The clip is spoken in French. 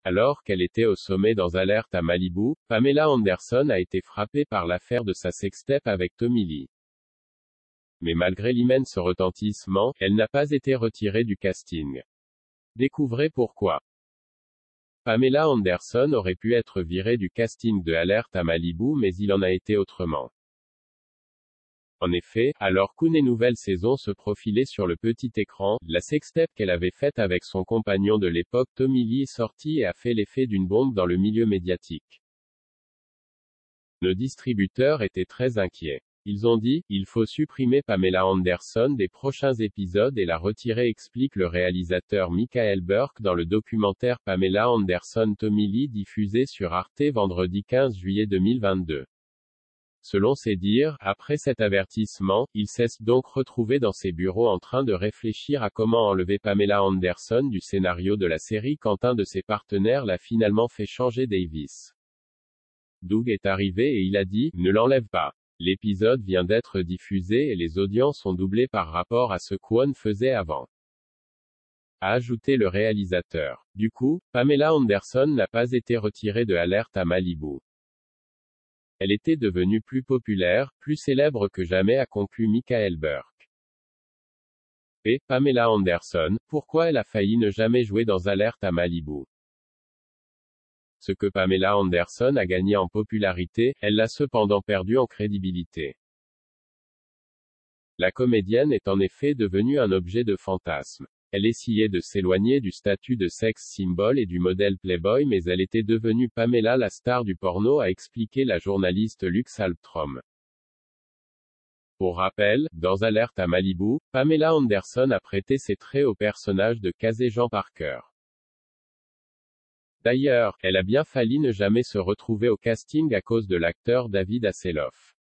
Alors qu'elle était au sommet dans Alerte à Malibu, Pamela Anderson a été frappée par l'affaire de sa sextape avec Tommy Lee. Mais malgré l'immense retentissement, elle n'a pas été retirée du casting. Découvrez pourquoi. Pamela Anderson aurait pu être virée du casting de Alerte à Malibu, mais il en a été autrement. En effet, alors qu'une nouvelle saison se profilait sur le petit écran, la sextape qu'elle avait faite avec son compagnon de l'époque Tommy Lee est sortie et a fait l'effet d'une bombe dans le milieu médiatique. Nos distributeurs étaient très inquiets. Ils ont dit, il faut supprimer Pamela Anderson des prochains épisodes et la retirer, explique le réalisateur Michael Burke dans le documentaire Pamela Anderson Tommy Lee diffusé sur Arte vendredi 15 juillet 2022. Selon ses dires, après cet avertissement, il s'est donc retrouvé dans ses bureaux en train de réfléchir à comment enlever Pamela Anderson du scénario de la série quand un de ses partenaires l'a finalement fait changer Davis. Doug est arrivé et il a dit, ne l'enlève pas. L'épisode vient d'être diffusé et les audiences ont doublé par rapport à ce qu'On faisait avant. A ajouté le réalisateur. Du coup, Pamela Anderson n'a pas été retirée de Alerte à Malibu. Elle était devenue plus populaire, plus célèbre que jamais, a conclu Michael Burke. Et, Pamela Anderson, pourquoi elle a failli ne jamais jouer dans Alerte à Malibu? Ce que Pamela Anderson a gagné en popularité, elle l'a cependant perdu en crédibilité. La comédienne est en effet devenue un objet de fantasme. Elle essayait de s'éloigner du statut de sex symbol et du modèle Playboy, mais elle était devenue Pamela la star du porno, a expliqué la journaliste Lux Alptrom. Pour rappel, dans Alerte à Malibu, Pamela Anderson a prêté ses traits au personnage de Casey Jean Parker. D'ailleurs, elle a bien failli ne jamais se retrouver au casting à cause de l'acteur David Hasselhoff.